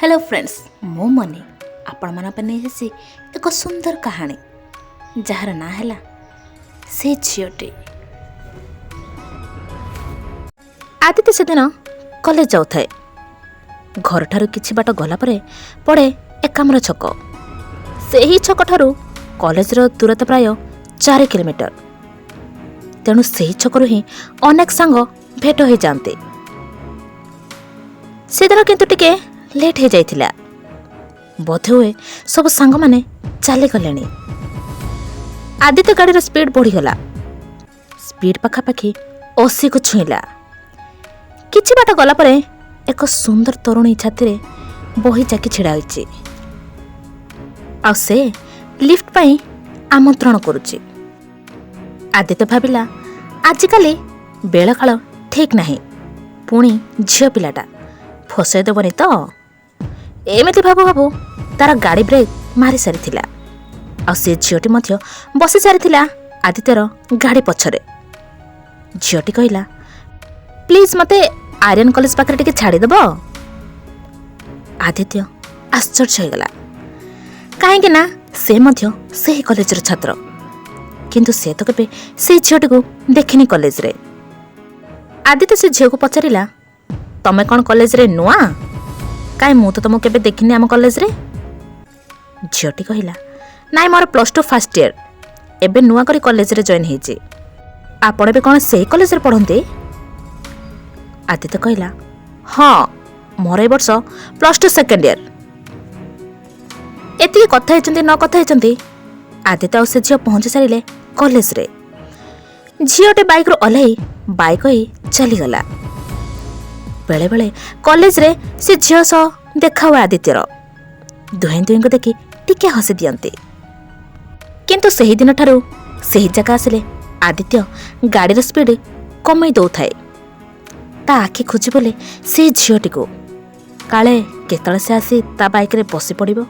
Hello friends मो money आपण मन नहीं एक सुंदर कहानी जार ना है से झीटे। आदित्य से दिन कॉलेज जाऊ थाए। घर ठारू किछि बाट गला परे पड़े एकाम्र छक। से ही छक ठारू कॉलेज रो दूरता प्राय 4 किलोमीटर। तेणु से ही छकरू ही अनेक सांग भेट हो जाते। से दिन किंतु टिके लेट हो जाइथिला। बोधे हुए सब सांग माने चली गले। आदित्य गाड़ी स्पीड बढ़ीगला। स्पीड पखापाखि 80 को छुईला। किछि बाट गला परे एक सुंदर तरुणी छाती रे बही जाकी छिड़ा होइछि। आ से लिफ्ट पाई आमंत्रण करुछि। आदित्य भाबिला आजिकाली बेलकाल ठीक नाही। पुणी झियो पिलाटा फसई देबनी तो। एमती भाबु भाबु तार गाड़ी ब्रेक मारी सारी। आ से झीटी मध्य बसी सारी आदित्यर गाड़ी पछरे। झीटी कहला प्लीज मते आर्यन कॉलेज पाखरे टिके छाड़ीदेब। आदित्य आश्चर्य होगला। कहीं ना से मध्य से कॉलेज छात्र। किंतु से तो केबे से झीटी को देखिनी कॉलेज रे। आदित्य से झील को पचारिला तमे कौन कॉलेज रे नुआ? काई मु तो तुमको केबे देखिनी आम कॉलेज रे। झीटी कहला नाई मोर +2 फर्स्ट ईयर एबे नुआ करी कॉलेज रे जॉइन हेछि। आपण बे कौन से कॉलेज रे पढ़ंते? आदित्य कहला हाँ मोर ए वर्ष +2 सेकेंड ईयर। एति कथा हेचंती न कथा हेचंती आदित्य और से झियो पहुंची सारिले कॉलेज रे। झियोटे बाइक रो ओल्है बाइक ही चली गला। बेले बेले कॉलेज रे से झियो सह देखा हुआ आदित्यर। दुहें दुहें को देखि टिके हसी दियंते। किंतु सही दिन ठारू सही जगह आसिले आदित्य गाड़ी स्पीड कमई दौ थाए। ता आखि खोजी बोले से झियोटी को काले केतले से आसी ता बाइक रे बसी पड़िबो।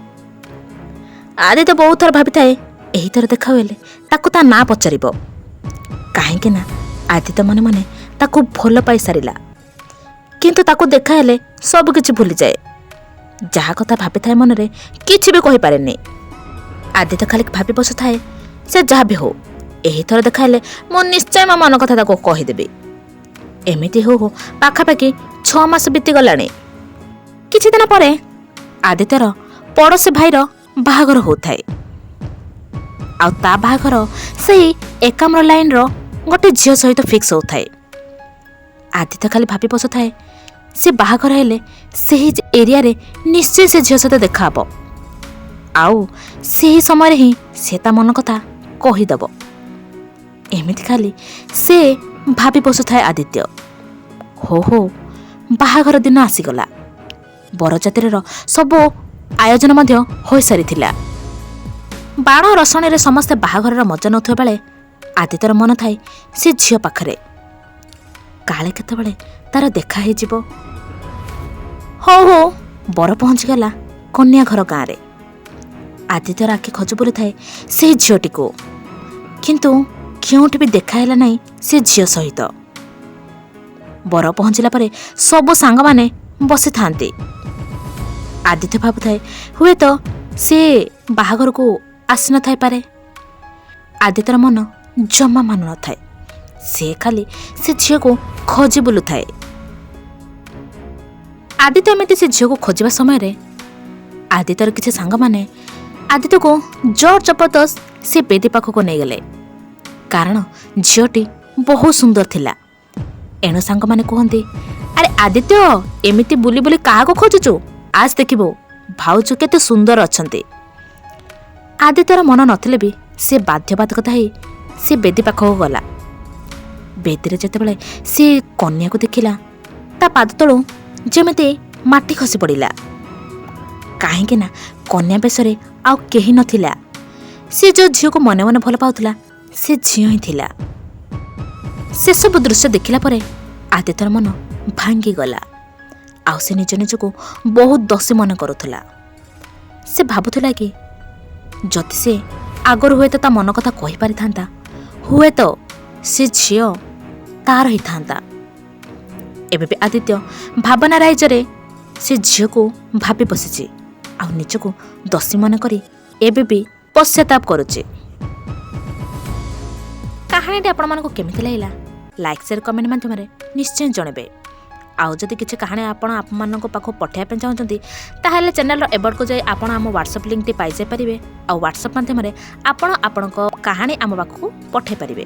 आदित्य बहुत थर भाबी थाए एही थर देखा होले ताकू ता ना पचारिबो। काहेकि ना आदित्य मने मने ताकू भल पाई सारिला। किंतु ताकू देखा हेले सब किछि भूली जाए। जहा कथा भाबी थाए मन रे किछि भी कहि पारेनी। आदित्य खाली भाबी बसु थाए से जहा भी हो एही थर देखा हेले मो निश्चय मो मन कथा ताको कहि देबी। एमिति हो पाखापाखि 6 मास बीती गलानी। किछि दिन परे आदित्यर पड़ोसी भाईर बाहागर होथाए। आ ता बाहागर सही एकाम्र लाइन रो गोटे झियो सहित फिक्स होथाए। आदित्य खाली भाबी बसु थाए से बाहागर हेले सही एरिया रे निश्चय से झियो सहित देखा हबो। आउ सही समय रे ही से ता मन कथा कहि दबो। एमिति खाली से भाबी बसु थाए आदित्य। हो बाहागर दिन आसीगला। बरजातिर सब आयोजन मध्य हो सारी। बाण रसणी रे समस्ते बाहागर मजा नथुवा बेले आदित्यर मन थाए से झियो पाखरे काले केतेबेले तार देखा हे जिवो। हो बर पहुंची गला कन्या घर गाँ रे। आदित्यर आखि खजु बोली थाए से झियोटी को। किंतु क्योंठी भी देखा हैला नहीं से झियो सहित। बर पहुंचला परे सब सांग माने बसी थांती। आदित्य भाबु थाए हुए तो से बाहागर को आसी न थाई पारे। आदित्यर मन जमा मानु न थाए। से खाली से झियो को खोजी बुलु थाए। आदित्य एमिति से झियो को खोजिबा समय रे आदित्यर किछि सांग माने आदित्य को जोर जबरदस्त से बेदी पाख को नहीं गले। कारण झियोटी बहुत सुंदर थिला। एणु सांग माने कहंती अरे आदित्य एमिति बुली बुली काहा को खोजुचु? आज देखिबो भाउजु केते सुंदर अछंती। आदित्यर मन नथिले भी से बाध्यबाधकता ही से बेदी पाख को गला। बेदी रे जेतेबेले से कन्या को देखिला ता पाद तळु जेमिति माटी खसी पड़िला। काहेकि ना कन्या बेसरे आउ केही नथिला। से जो झियो को मने मने भल पाउथला से झियो ही थिला। से सब दृश्य देखिला परे आदित्यर मन भांगी गला। आउ से निज निज को बहुत दसी मन करुथला। से भाबुथला कि जति से आगर हुए तो ता मन कथा कहि पारि थांता हुए तो से झियो तार ही थांता। एबे भी आदित्य भावना राइजरे ସେ ଝିଅକୁ ଭାବି ବସିଛି ଆଉ ନିଜକୁ ଦୋଷୀ ମନେ କରି ଏବେ ବି ପଶ୍ଚାତାପ କରୁଛି। କାହାଣୀଟି ଆପଣମାନଙ୍କୁ କେମିତି ଲାଗିଲା ଲାଇକ୍ ସେୟାର କମେଣ୍ଟ ମାଧ୍ୟମରେ ନିଶ୍ଚୟ ଜଣାଇବେ। ଆଉ ଯଦି କିଛି କାହାଣୀ ଆପଣମାନଙ୍କ ପାଖକୁ ପଠାଇବା ପାଇଁ ଚାହୁଁଛନ୍ତି ତାହେଲେ ଚ୍ୟାନେଲର ଏବର୍କୁ ଯାଇ ଆପଣ ଆମ ହ୍ୱାଟ୍ସଆପ୍ ଲିଙ୍କଟି ପାଇଯାଇପାରିବେ ଆଉ ହ୍ୱାଟ୍ସଆପ୍ ମାଧ୍ୟମରେ ଆପଣ ଆପଣଙ୍କ କାହାଣୀ ଆମ ପାଖକୁ ପଠାଇ ପାରିବେ।